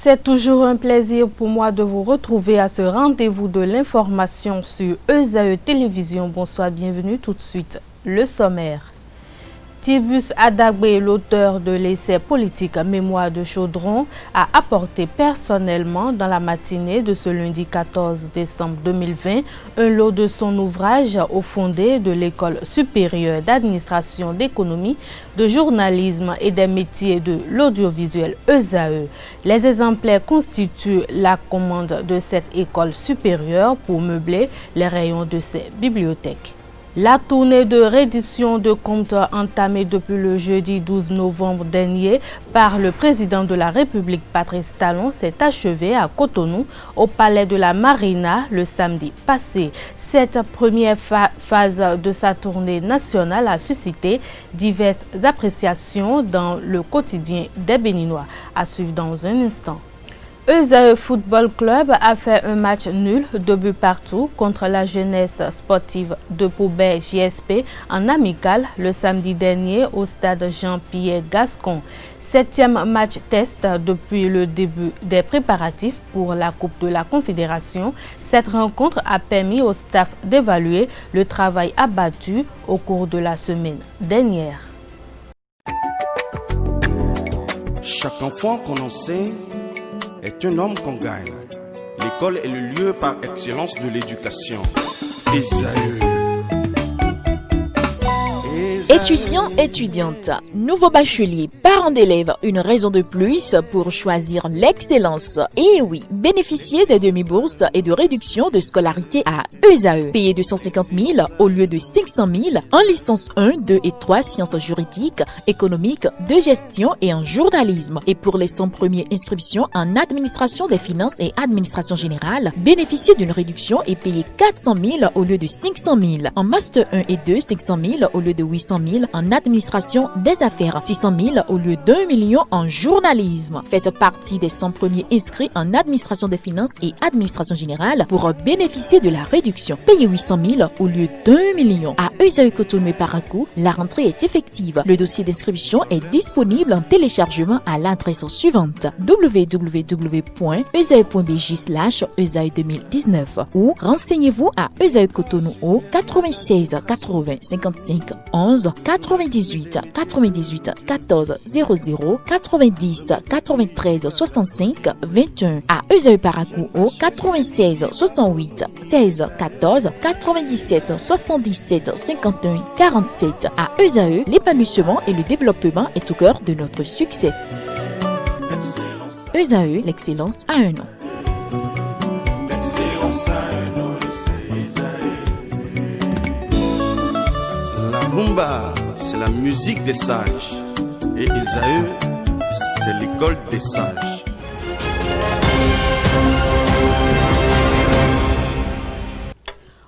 C'est toujours un plaisir pour moi de vous retrouver à ce rendez-vous de l'information sur ESAE Télévision. Bonsoir, bienvenue tout de suite. Le sommaire. Tibus Adagbe, l'auteur de l'essai politique Mémoire de Chaudron, a apporté personnellement dans la matinée de ce lundi 14 décembre 2020 un lot de son ouvrage au fondé de l'École supérieure d'administration d'économie, de journalisme et des métiers de l'audiovisuel ESAE. Les exemplaires constituent la commande de cette école supérieure pour meubler les rayons de ses bibliothèques. La tournée de reddition de comptes entamée depuis le jeudi 12 novembre dernier par le président de la République Patrice Talon s'est achevée à Cotonou, au palais de la Marina, le samedi passé. Cette première phase de sa tournée nationale a suscité diverses appréciations dans le quotidien des Béninois. À suivre dans un instant. ESAE Football Club a fait un match nul, 2 buts partout, contre la jeunesse sportive de Poubert JSP en amical le samedi dernier au stade Jean-Pierre Gascon. 7e match test depuis le début des préparatifs pour la Coupe de la Confédération. Cette rencontre a permis au staff d'évaluer le travail abattu au cours de la semaine dernière. Chaque enfant qu'on enseigne est un homme qu'on gagne. L'école est le lieu par excellence de l'éducation. ESAE. Étudiants, étudiantes, nouveaux bacheliers, parents d'élèves, une raison de plus pour choisir l'excellence. Et oui, bénéficier des demi-bourses et de réduction de scolarité à ESAE. Payer 250 000 au lieu de 500 000 en licence 1, 2 et 3 sciences juridiques, économiques, de gestion et en journalisme. Et pour les 100 premières inscriptions en administration des finances et administration générale, bénéficier d'une réduction et payer 400 000 au lieu de 500 000. En master 1 et 2, 500 000 au lieu de 800 000 en administration des affaires, 600 000 au lieu d'1 million en journalisme. Faites partie des 100 premiers inscrits en administration des finances et administration générale pour bénéficier de la réduction. Payez 800 000 au lieu d'1 million. À ESAE Cotonou et Parakou, la rentrée est effective. Le dossier d'inscription est disponible en téléchargement à l'adresse suivante: www.esae.bj/ESAE 2019 ou renseignez-vous à ESAE Cotonou au 96 80 55 11 98 98 14 00 90 93 65 21. À ESAE Parakou au 96 68 16 14 97 77 51 47. À ESAE, l'épanouissement et le développement est au cœur de notre succès. ESAE, l'excellence a un nom. La rumba, c'est la musique des sages. Et ESAE, c'est l'école des sages.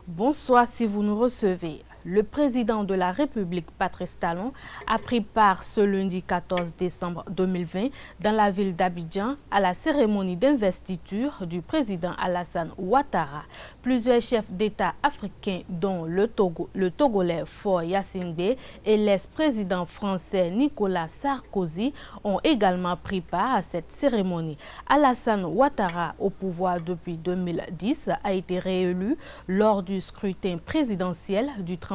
Bonsoir si vous nous recevez. Le président de la République, Patrice Talon, a pris part ce lundi 14 décembre 2020 dans la ville d'Abidjan à la cérémonie d'investiture du président Alassane Ouattara. Plusieurs chefs d'État africains, dont le Togolais Faure Gnassingbé et l'ex-président français Nicolas Sarkozy, ont également pris part à cette cérémonie. Alassane Ouattara, au pouvoir depuis 2010, a été réélu lors du scrutin présidentiel du 31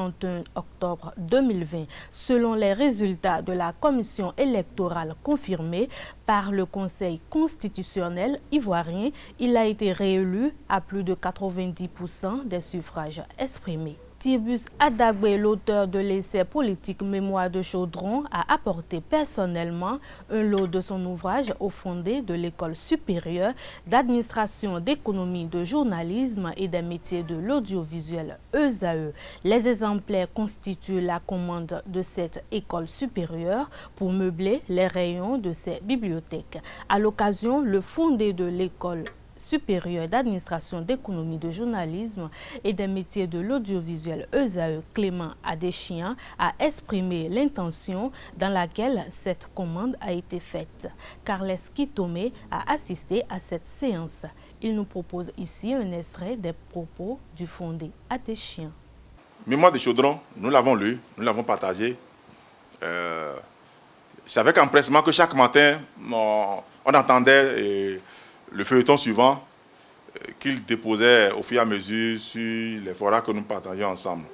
octobre 2020. Selon les résultats de la commission électorale confirmés par le Conseil constitutionnel ivoirien, il a été réélu à plus de 90% des suffrages exprimés. Tibus Adagbe, l'auteur de l'essai politique Mémoire de Chaudron, a apporté personnellement un lot de son ouvrage au fondé de l'École supérieure d'administration d'économie, de journalisme et des métiers de l'audiovisuel ESAE. Les exemplaires constituent la commande de cette école supérieure pour meubler les rayons de ses bibliothèques. À l'occasion, le fondé de l'École supérieur d'administration d'économie, de journalisme et des métiers de l'audiovisuel ESAE, Clément Adéchian, a exprimé l'intention dans laquelle cette commande a été faite. Carles Kitome a assisté à cette séance. Il nous propose ici un extrait des propos du fondé Adéchian. Mémoire de Chaudron, nous l'avons lu, nous l'avons partagé. C'est avec empressement que chaque matin, on entendait le feuilleton suivant qu'il déposait au fur et à mesure sur les forats que nous partageons ensemble.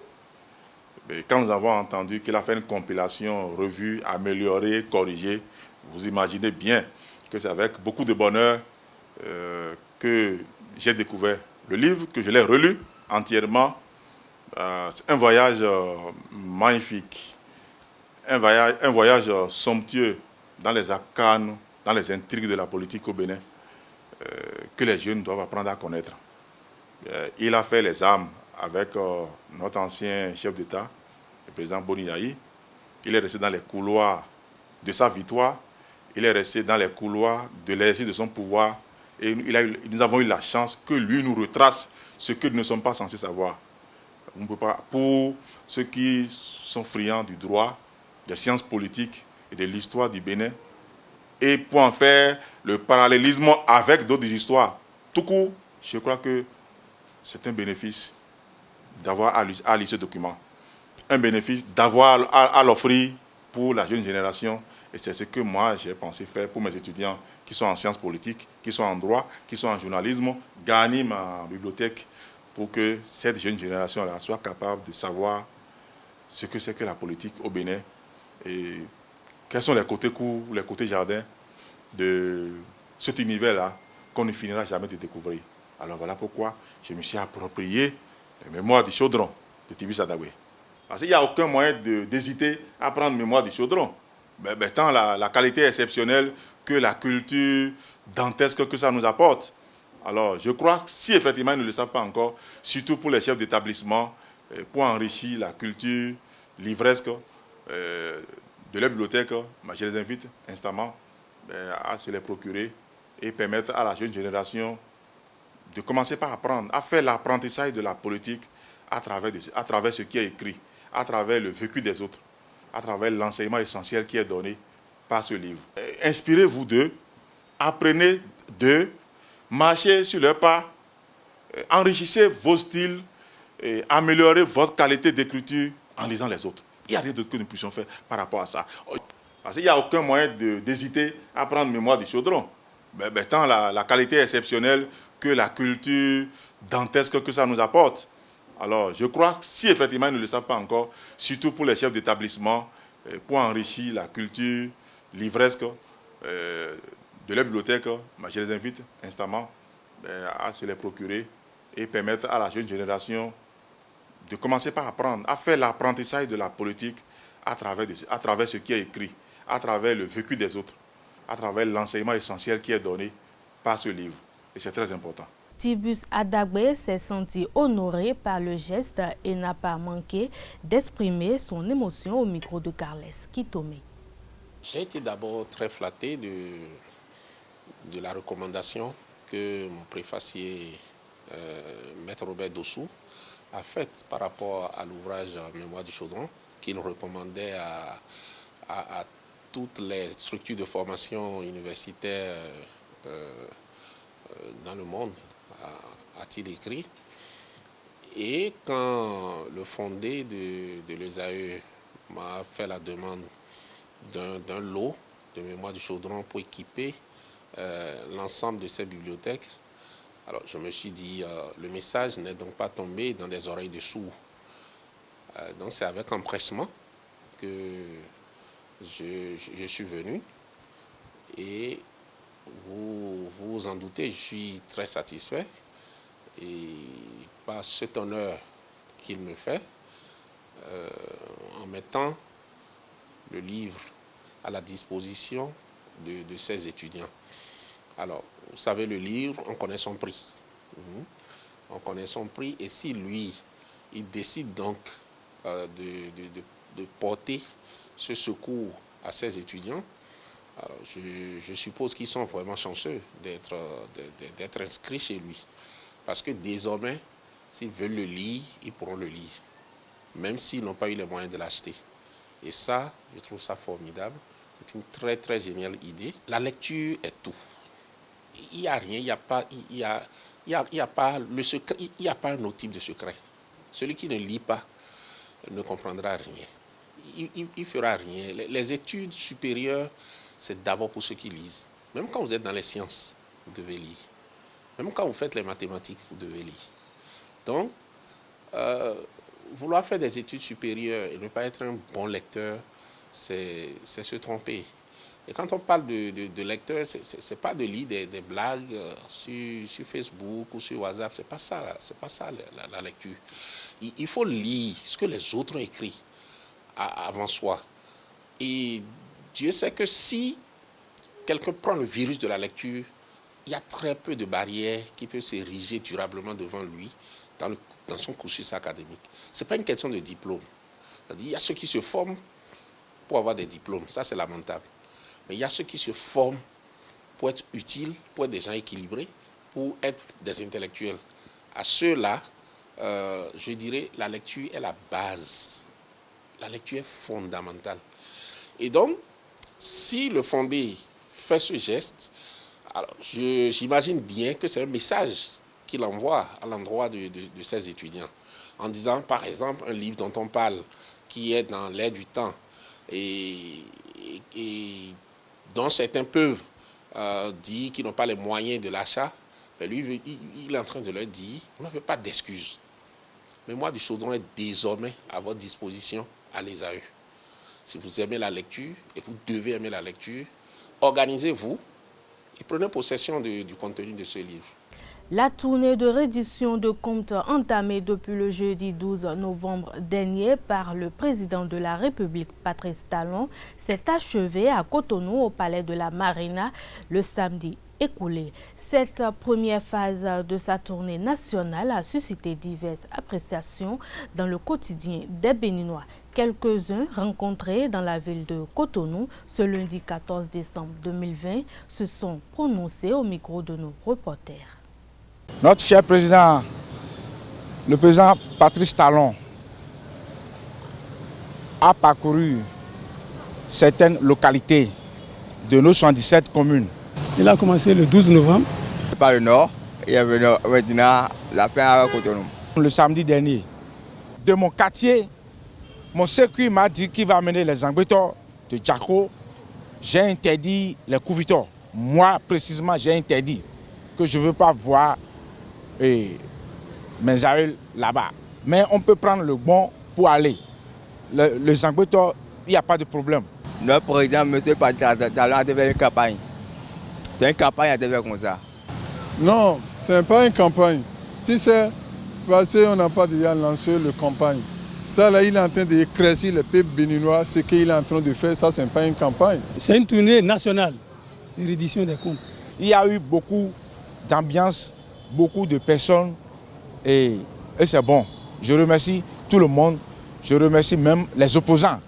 Et quand nous avons entendu qu'il a fait une compilation, revue, améliorée, corrigée, vous imaginez bien que c'est avec beaucoup de bonheur que j'ai découvert le livre, que je l'ai relu entièrement. C'est un voyage magnifique, un voyage somptueux dans les arcanes, dans les intrigues de la politique au Bénin, que les jeunes doivent apprendre à connaître. Il a fait les armes avec notre ancien chef d'État, le président Boni Yayi. Il est resté dans les couloirs de sa victoire, il est resté dans les couloirs de l'exercice de son pouvoir, et nous avons eu la chance que lui nous retrace ce que nous ne sommes pas censés savoir. On ne peut pas, pour ceux qui sont friands du droit, des sciences politiques et de l'histoire du Bénin, et pour en faire le parallélisme avec d'autres histoires, tout court, je crois que c'est un bénéfice d'avoir à lire ce document. Un bénéfice d'avoir à l'offrir pour la jeune génération. Et c'est ce que moi j'ai pensé faire pour mes étudiants qui sont en sciences politiques, qui sont en droit, qui sont en journalisme, gagner ma bibliothèque pour que cette jeune génération-là soit capable de savoir ce que c'est que la politique au Bénin et quels sont les côtés courts, les côtés jardins de cet univers-là qu'on ne finira jamais de découvrir. Alors voilà pourquoi je me suis approprié le mémoire du chaudron de Tibi Sadagwe. Parce qu'il n'y a aucun moyen d'hésiter à prendre mémoire du chaudron. Tant la qualité exceptionnelle que la culture dantesque que ça nous apporte. Alors je crois que si effectivement ils ne le savent pas encore, surtout pour les chefs d'établissement, pour enrichir la culture livresque de la bibliothèque, je les invite instamment à se les procurer et permettre à la jeune génération de commencer par apprendre, à faire l'apprentissage de la politique à travers ce qui est écrit, à travers le vécu des autres, à travers l'enseignement essentiel qui est donné par ce livre. Inspirez-vous d'eux, apprenez d'eux, marchez sur leurs pas, enrichissez vos styles, et améliorez votre qualité d'écriture en lisant les autres. Il n'y a rien d'autre que nous puissions faire par rapport à ça. Parce qu'il n'y a aucun moyen d'hésiter à prendre mémoire du chaudron. Tant la qualité exceptionnelle que la culture dantesque que ça nous apporte. Alors je crois que si effectivement ils ne le savent pas encore, surtout pour les chefs d'établissement, pour enrichir la culture livresque de la bibliothèque, je les invite instamment à se les procurer et permettre à la jeune génération de commencer par apprendre, à faire l'apprentissage de la politique à travers ce qui est écrit, à travers le vécu des autres, à travers l'enseignement essentiel qui est donné par ce livre. Et c'est très important. Tibi Sadagwe s'est senti honoré par le geste et n'a pas manqué d'exprimer son émotion au micro de Carles Kitome. J'ai été d'abord très flatté de la recommandation que mon préfacier, Maître Robert Dossou, a faite par rapport à l'ouvrage Mémoire du chaudron, qu'il recommandait à toutes les structures de formation universitaire dans le monde, a-t-il écrit. Et quand le fondé de l'ESAE m'a fait la demande d'un lot de Mémoire du chaudron pour équiper l'ensemble de ces bibliothèques, alors je me suis dit, le message n'est donc pas tombé dans des oreilles de sourds. Donc c'est avec empressement que je suis venu. Et vous vous en doutez, je suis très satisfait. Et par cet honneur qu'il me fait, en mettant le livre à la disposition de ses étudiants. Alors, vous savez, le livre, on connaît son prix. On connaît son prix, et si lui, il décide donc de porter ce secours à ses étudiants, alors je suppose qu'ils sont vraiment chanceux d'être inscrits chez lui. Parce que désormais, s'ils veulent le lire, ils pourront le lire, même s'ils n'ont pas eu les moyens de l'acheter. Et ça, je trouve ça formidable. C'est une très, très géniale idée. La lecture est tout. Il n'y a rien, il n'y a pas le secret, il n'y a pas un autre type de secret. Celui qui ne lit pas ne comprendra rien. il ne fera rien. Les études supérieures, c'est d'abord pour ceux qui lisent. Même quand vous êtes dans les sciences, vous devez lire. Même quand vous faites les mathématiques, vous devez lire. Donc, vouloir faire des études supérieures et ne pas être un bon lecteur, c'est se tromper. Et quand on parle de lecteur, ce n'est pas de lire des blagues sur Facebook ou sur WhatsApp. Ce n'est pas ça la lecture. Il faut lire ce que les autres ont écrit avant soi. Et Dieu sait que si quelqu'un prend le virus de la lecture, il y a très peu de barrières qui peuvent s'ériger durablement devant lui dans son cursus académique. Ce n'est pas une question de diplôme. Il y a ceux qui se forment pour avoir des diplômes. Ça, c'est lamentable. Mais il y a ceux qui se forment pour être utiles, pour être des gens équilibrés, pour être des intellectuels. À ceux-là, je dirais, la lecture est la base. La lecture est fondamentale. Et donc, si le fondé fait ce geste, alors j'imagine bien que c'est un message qu'il envoie à l'endroit de ses étudiants. En disant, par exemple, un livre dont on parle, qui est dans l'air du temps, et dont certains peuvent dire qu'ils n'ont pas les moyens de l'achat, ben lui, il est en train de leur dire, vous n'avez pas d'excuses. Mais moi, du Chaudron est désormais à votre disposition, allez à eux. Si vous aimez la lecture, et vous devez aimer la lecture, organisez-vous et prenez possession du contenu de ce livre. La tournée de reddition de comptes entamée depuis le jeudi 12 novembre dernier par le président de la République, Patrice Talon, s'est achevée à Cotonou au palais de la Marina le samedi écoulé. Cette première phase de sa tournée nationale a suscité diverses appréciations dans le quotidien des Béninois. Quelques-uns rencontrés dans la ville de Cotonou ce lundi 14 décembre 2020 se sont prononcés au micro de nos reporters. Notre cher président, le président Patrice Talon, a parcouru certaines localités de nos 77 communes. Il a commencé le 12 novembre. Par le nord, il est venu maintenant la fin à Cotonou. Le samedi dernier, de mon quartier, mon circuit m'a dit qu'il va amener les Angbetor de Djako. J'ai interdit les Kouvitors. Moi, précisément, j'ai interdit que je ne veux pas voir mes aïeux là-bas. Mais on peut prendre le bon pour aller. Les Angbetor, il n'y a pas de problème. Notre président, M. Talon, a fait une campagne. C'est une campagne à faire comme ça. Non, ce n'est pas une campagne. Tu sais, parce qu'on n'a pas déjà lancé la campagne. Ça, là, il est en train d'écraser le peuple béninois. Ce qu'il est en train de faire, ça, ce n'est pas une campagne. C'est une tournée nationale de reddition des comptes. Il y a eu beaucoup d'ambiance, beaucoup de personnes et c'est bon. Je remercie tout le monde. Je remercie même les opposants.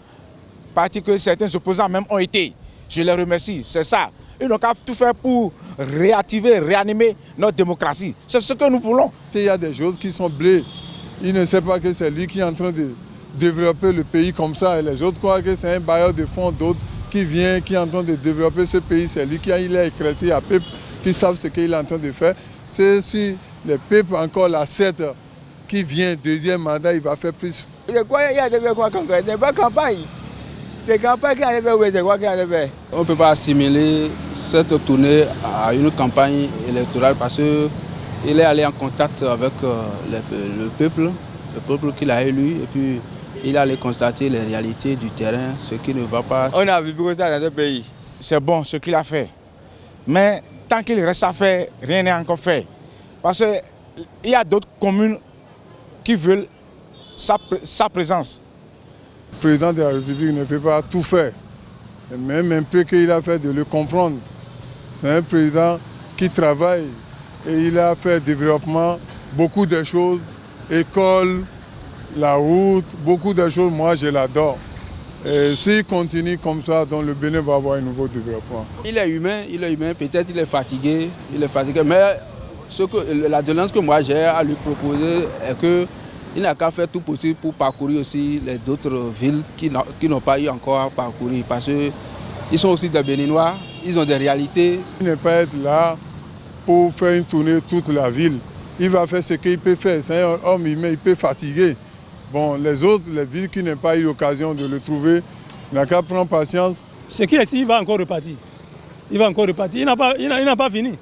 Parce que certains opposants même ont été. Je les remercie, c'est ça. Ils n'ont qu'à tout faire pour réactiver, réanimer notre démocratie. C'est ce que nous voulons. Il y a des choses qui sont blées. Il ne sait pas que c'est lui qui est en train de développer le pays comme ça. Et les autres croient que c'est un bailleur de fonds d'autres qui vient, qui est en train de développer ce pays. C'est lui qui a écrasé à peuple qui savent ce qu'il est en train de faire. C'est si le peuple encore l'accepte qui vient, deuxième mandat, il va faire plus. Il y a quoi concret? Ce n'est pas campagne. C'est campagne qui a fait, c'est quoi qui a fait? On ne peut pas assimiler cette tournée à une campagne électorale parce qu'il est allé en contact avec le peuple qu'il a élu et puis il est allé constater les réalités du terrain, ce qui ne va pas. On a vu beaucoup ça dans ce pays. C'est bon ce qu'il a fait. Mais tant qu'il reste à faire, rien n'est encore fait. Parce qu'il y a d'autres communes qui veulent sa présence. Le président de la République ne fait pas tout faire. Même un peu qu'il a fait de le comprendre. C'est un président qui travaille et il a fait développement, beaucoup de choses, école, la route, beaucoup de choses, moi je l'adore. Et s'il continue comme ça, donc le Bénin va avoir un nouveau développement. Il est humain, peut-être il est fatigué, mais la doléance que moi j'ai à lui proposer est qu'il n'a qu'à faire tout possible pour parcourir aussi les autres villes qui n'ont pas eu encore à parcourir parce qu'ils sont aussi des Béninois, ils ont des réalités. Il ne peut pas être là pour faire une tournée toute la ville. Il va faire ce qu'il peut faire. C'est un homme humain, il peut fatiguer. Bon, les autres, les villes qui n'ont pas eu l'occasion de le trouver, il n'a qu'à prendre patience. Ce qui est ici, il va encore repartir. Il va encore repartir. Il n'a pas fini.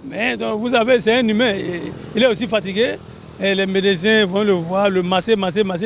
Mais donc, vous savez, c'est un humain. Il est aussi fatigué. Et les médecins vont le voir, le masser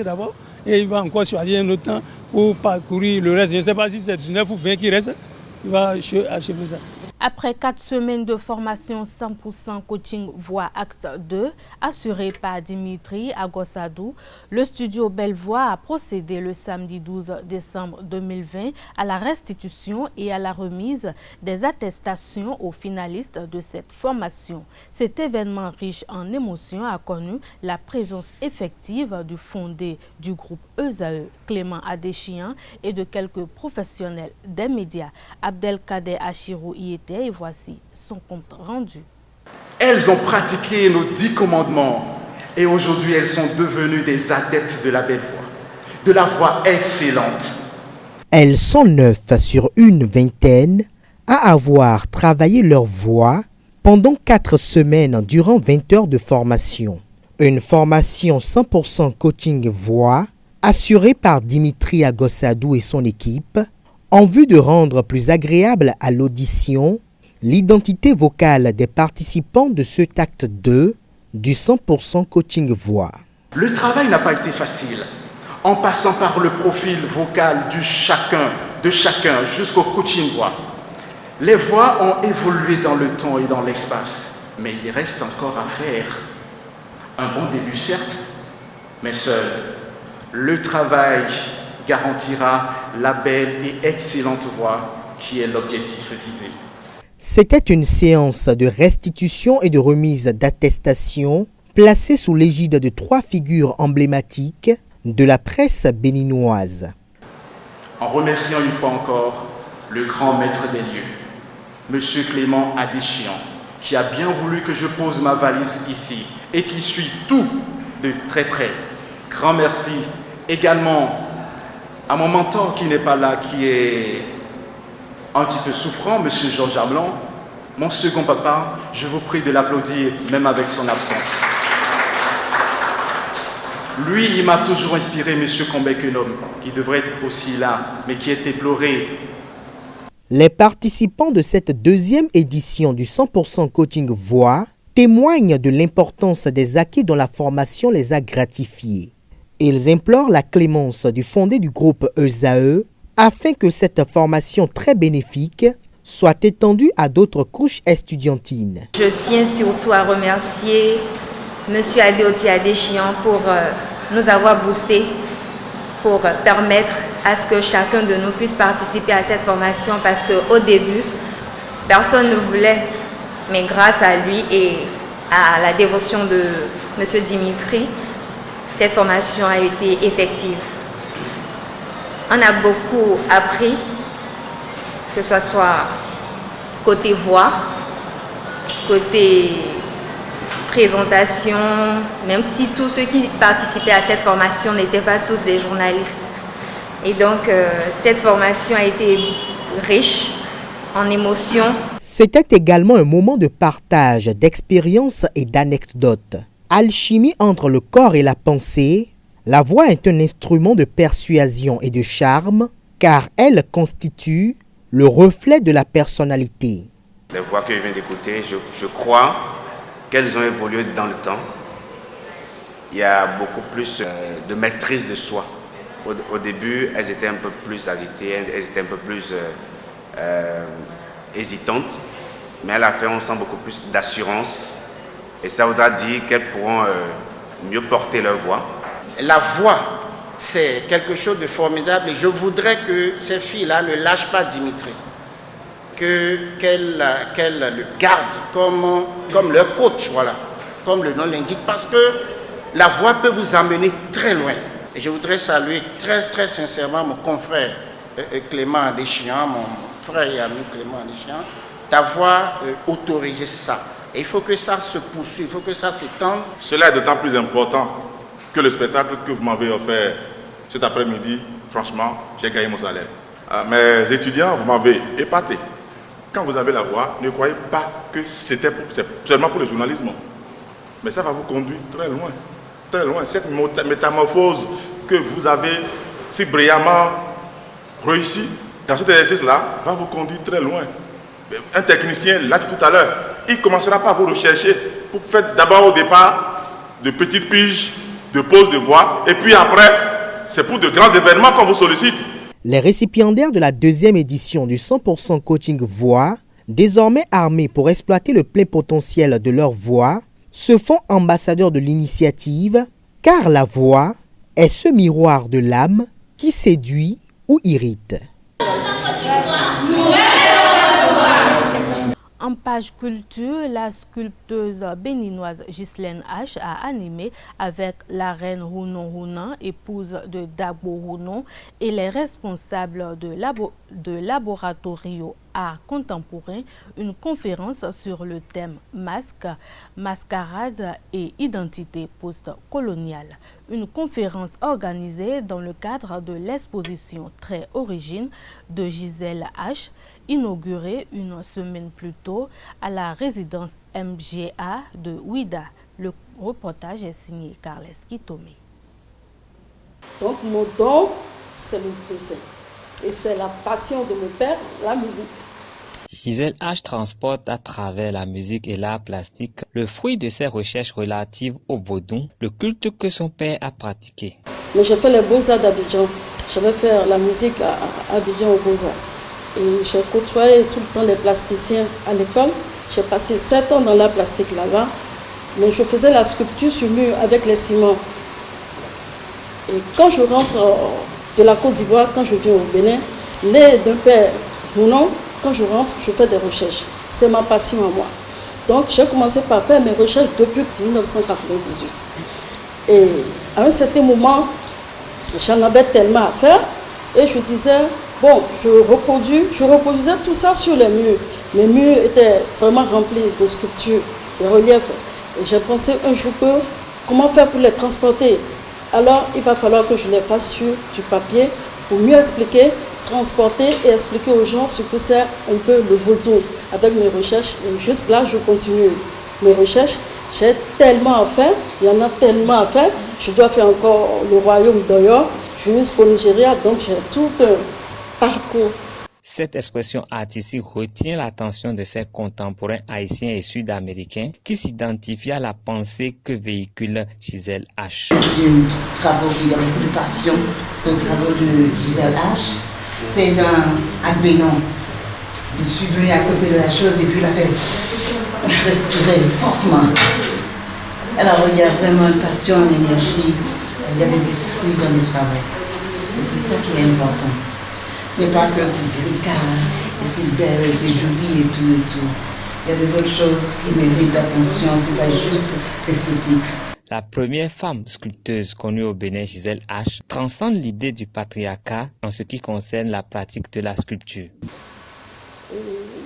d'abord. Et il va encore choisir un autre temps pour parcourir le reste. Je ne sais pas si c'est 19 ou 20 qui reste. Il va achever ça. Après 4 semaines de formation 100% coaching voix acte 2, assuré par Dimitri Agossadou, le studio Belle-Voix a procédé le samedi 12 décembre 2020 à la restitution et à la remise des attestations aux finalistes de cette formation. Cet événement riche en émotions a connu la présence effective du fondé du groupe ESAE, Clément Adéchian, et de quelques professionnels des médias. Abdelkader Achirou y était et voici son compte rendu. Elles ont pratiqué nos 10 commandements et aujourd'hui elles sont devenues des adeptes de la belle voix, de la voix excellente. Elles sont 9 sur une vingtaine à avoir travaillé leur voix pendant 4 semaines durant 20 heures de formation. Une formation 100% coaching voix assurée par Dimitri Agossadou et son équipe en vue de rendre plus agréable à l'audition l'identité vocale des participants de cet acte 2 du 100% coaching voix. Le travail n'a pas été facile, en passant par le profil vocal de chacun jusqu'au coaching voix. Les voix ont évolué dans le temps et dans l'espace, mais il reste encore à faire. Un bon début certes, mais seul. Le travail garantira la belle et excellente voix qui est l'objectif visé. C'était une séance de restitution et de remise d'attestation placée sous l'égide de 3 figures emblématiques de la presse béninoise. En remerciant une fois encore le grand maître des lieux, M. Clément Adéchian, qui a bien voulu que je pose ma valise ici et qui suit tout de très près. Grand merci également à mon mentor qui n'est pas là, qui est un petit peu souffrant, M. Georges Arblon, mon second papa, je vous prie de l'applaudir même avec son absence. Lui, il m'a toujours inspiré, M. Combekenom, qui devrait être aussi là, mais qui est éploré. Les participants de cette deuxième édition du 100% coaching voix témoignent de l'importance des acquis dont la formation les a gratifiés. Ils implorent la clémence du fondé du groupe ESAE afin que cette formation très bénéfique soit étendue à d'autres couches estudiantines. Je tiens surtout à remercier M. Adeoti Adéchian pour nous avoir boosté, pour permettre à ce que chacun de nous puisse participer à cette formation parce qu'au début, personne ne voulait, mais grâce à lui et à la dévotion de M. Dimitri, cette formation a été effective. On a beaucoup appris, que ce soit côté voix, côté présentation, même si tous ceux qui participaient à cette formation n'étaient pas tous des journalistes. Et donc, cette formation a été riche en émotions. C'était également un moment de partage, d'expériences et d'anecdotes. Alchimie entre le corps et la pensée, la voix est un instrument de persuasion et de charme car elle constitue le reflet de la personnalité. Les voix que je viens d'écouter, je crois qu'elles ont évolué dans le temps. Il y a beaucoup plus de maîtrise de soi. Au début, elles étaient un peu plus agitées, elles étaient un peu plus hésitantes, mais à la fin, on sent beaucoup plus d'assurance. Et ça voudra dire qu'elles pourront mieux porter leur voix. La voix, c'est quelque chose de formidable et je voudrais que ces filles-là ne lâchent pas Dimitri. Qu'elles le gardent comme leur coach, voilà, comme le nom l'indique, parce que la voix peut vous amener très loin. Et je voudrais saluer très très sincèrement mon confrère Clément Adéchian, mon frère et ami Clément Adéchian, d'avoir autorisé ça. Et il faut que ça se poursuive, il faut que ça s'étende. Cela est d'autant plus important que le spectacle que vous m'avez offert cet après-midi, franchement, j'ai gagné mon salaire. Mes étudiants, vous m'avez épaté. Quand vous avez la voix, ne croyez pas que c'est seulement pour le journalisme. Mais ça va vous conduire très loin. très loin. Cette métamorphose que vous avez si brillamment réussi dans cet exercice-là va vous conduire très loin. Un technicien, l'a dit tout à l'heure, il ne commencera pas à vous rechercher pour faire d'abord au départ de petites piges, de poses de voix, et puis après, c'est pour de grands événements qu'on vous sollicite. Les récipiendaires de la deuxième édition du 100% Coaching Voix, désormais armés pour exploiter le plein potentiel de leur voix, se font ambassadeurs de l'initiative, car la voix est ce miroir de l'âme qui séduit ou irrite. En page culture, la sculpteuse béninoise Ghislaine H a animé avec la reine Rounon Rounan, épouse de Dagbo Rounon, et les responsables de Laboratorio Art Contemporain une conférence sur le thème masque, mascarade et identité post-coloniale. Une conférence organisée dans le cadre de l'exposition Très Origine de Gisèle H, inaugurée une semaine plus tôt à la résidence MGA de Ouida. Le reportage est signé Carles Kitome. Donc mon don, c'est le dessin. Et c'est la passion de mon père, la musique. Gisèle H transporte à travers la musique et l'art plastique le fruit de ses recherches relatives au vaudou, le culte que son père a pratiqué. Mais j'ai fait les Beaux-Arts d'Abidjan. Je vais faire la musique à Abidjan aux Beaux-Arts. Et j'ai côtoyé tout le temps les plasticiens à l'école. J'ai passé 7 ans dans l'art plastique là-bas. Mais je faisais la sculpture sur mur avec les ciments. Et quand je rentre de la Côte d'Ivoire, quand je viens au Bénin, né d'un père Mounon, quand je rentre, je fais des recherches. C'est ma passion à moi. Donc j'ai commencé par faire mes recherches depuis 1998. Et à un certain moment, j'en avais tellement à faire. Et je disais, bon, je reproduisais tout ça sur les murs. Mes murs étaient vraiment remplis de sculptures, de reliefs. Et j'ai pensé un jour comment faire pour les transporter. Alors, il va falloir que je les fasse sur du papier pour mieux expliquer, transporter et expliquer aux gens ce que c'est un peu le vaudou avec mes recherches. Et jusque là, je continue mes recherches. J'ai tellement à faire, il y en a tellement à faire. Je dois faire encore le royaume d'Oyo jusqu'au Nigeria, donc j'ai tout un parcours. Cette expression artistique retient l'attention de ses contemporains haïtiens et sud-américains qui s'identifient à la pensée que véhicule Gisèle H. Du travaux qui a beaucoup de passion, le travaux de Gisèle H. C'est dans Bénin. Je suis venue à côté de la chose et puis la fait respirer fortement. Alors il y a vraiment une passion, une énergie, il y a des esprits dans le travail. Et c'est ça qui est important. C'est pas que c'est délicat, et c'est belle, et c'est joli et tout et tout. Il y a des autres choses qui méritent d'attention, c'est pas juste l'esthétique. La première femme sculpteuse connue au Bénin, Gisèle H, transcende l'idée du patriarcat en ce qui concerne la pratique de la sculpture.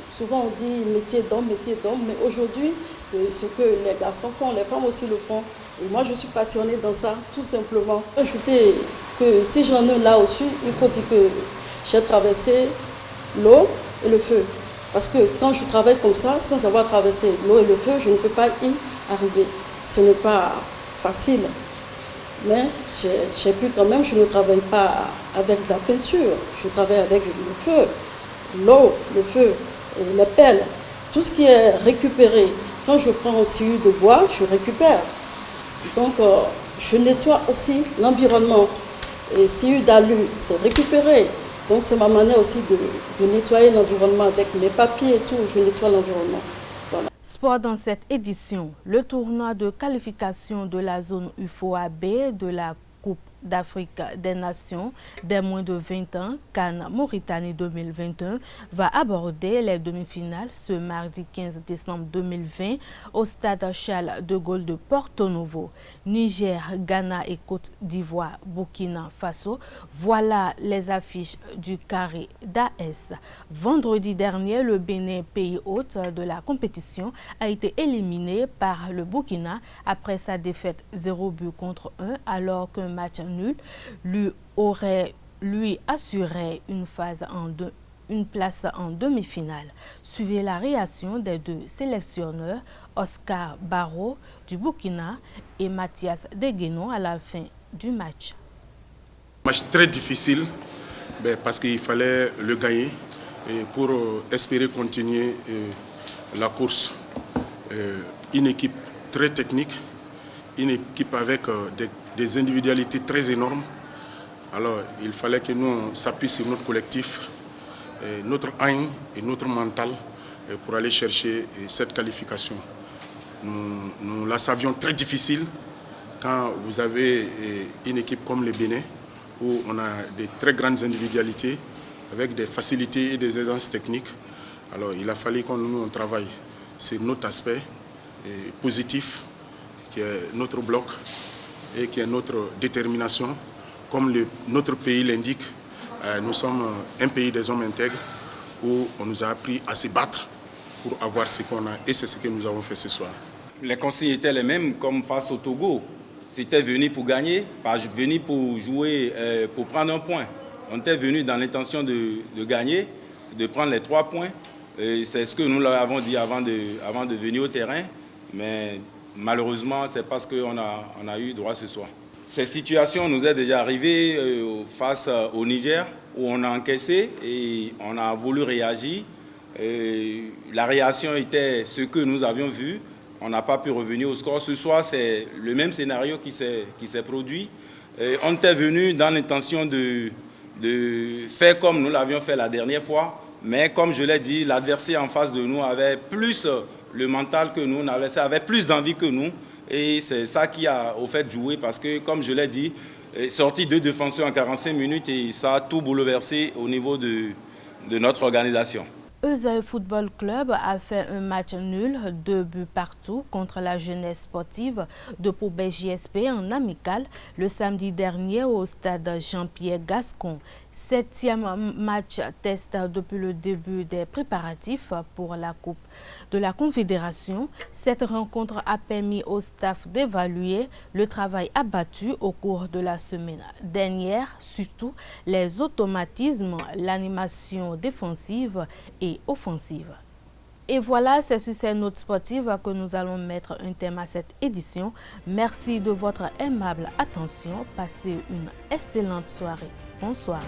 Souvent on dit métier d'homme, mais aujourd'hui, ce que les garçons font, les femmes aussi le font. Et moi je suis passionnée dans ça, tout simplement. Ajouter que si j'en ai là aussi, il faut dire que j'ai traversé l'eau et le feu. Parce que quand je travaille comme ça, sans avoir traversé l'eau et le feu, je ne peux pas y arriver. Ce n'est pas facile. Mais j'ai pu quand même, je ne travaille pas avec de la peinture. Je travaille avec le feu, l'eau, le feu, et les pelles. Tout ce qui est récupéré. Quand je prends un sciure de bois, je récupère. Donc, je nettoie aussi l'environnement. Et sciure d'alu, c'est récupéré. Donc c'est ma manière aussi de nettoyer l'environnement avec mes papiers et tout, je nettoie l'environnement. Voilà. Sport dans cette édition, le tournoi de qualification de la zone UFOA-B de la Coupe d'Afrique des Nations des moins de 20 ans, Cannes Mauritanie 2021, va aborder les demi-finales ce mardi 15 décembre 2020 au stade Charles de Gaulle de Porto Novo. Niger, Ghana et Côte d'Ivoire, Burkina Faso, voilà les affiches du carré d'AS. Vendredi dernier, le Bénin, pays hôte de la compétition, a été éliminé par le Burkina après sa défaite 0 but contre 1 alors qu'un match nul lui assurait une une place en demi-finale. Suivez la réaction des deux sélectionneurs, Oscar Barrault du Burkina et Mathias Deguenon à la fin du match. Match très difficile parce qu'il fallait le gagner pour espérer continuer la course. Une équipe très technique, une équipe avec des individualités très énormes. Alors il fallait que nous on s'appuie sur notre collectif, notre âme et notre mental pour aller chercher cette qualification. Nous la savions très difficile quand vous avez une équipe comme le Bénin, où on a des très grandes individualités avec des facilités et des aisances techniques. Alors il a fallu qu'on travaille sur notre aspect positif, qui est notre bloc et qui est notre détermination. Comme notre pays l'indique, nous sommes un pays des hommes intègres où on nous a appris à se battre pour avoir ce qu'on a, et c'est ce que nous avons fait ce soir. Les consignes étaient les mêmes comme face au Togo. C'était venir pour gagner, pas venir pour jouer, pour prendre un point. On était venu dans l'intention de gagner, de prendre les 3 points. C'est ce que nous leur avons dit avant de venir au terrain. Mais malheureusement, c'est parce qu'on a eu droit ce soir. Cette situation nous est déjà arrivée face au Niger, où on a encaissé et on a voulu réagir. La réaction était ce que nous avions vu. On n'a pas pu revenir au score. Ce soir, c'est le même scénario qui s'est produit. On était venu dans l'intention de faire comme nous l'avions fait la dernière fois. Mais comme je l'ai dit, l'adversaire en face de nous avait plus le mental que nous, avait plus d'envie que nous. Et c'est ça qui a au fait joué parce que, comme je l'ai dit, sorti 2 défenseurs en 45 minutes et ça a tout bouleversé au niveau de notre organisation. Euzeuil Football Club a fait un match nul, 2 buts partout contre la jeunesse sportive de Poubet JSP en amical le samedi dernier au stade Jean-Pierre Gascon. 7e match test depuis le début des préparatifs pour la Coupe de la Confédération. Cette rencontre a permis au staff d'évaluer le travail abattu au cours de la semaine dernière, surtout les automatismes, l'animation défensive et offensive. Et voilà, c'est sur ces notes sportives que nous allons mettre un thème à cette édition. Merci de votre aimable attention. Passez une excellente soirée. Bonsoir.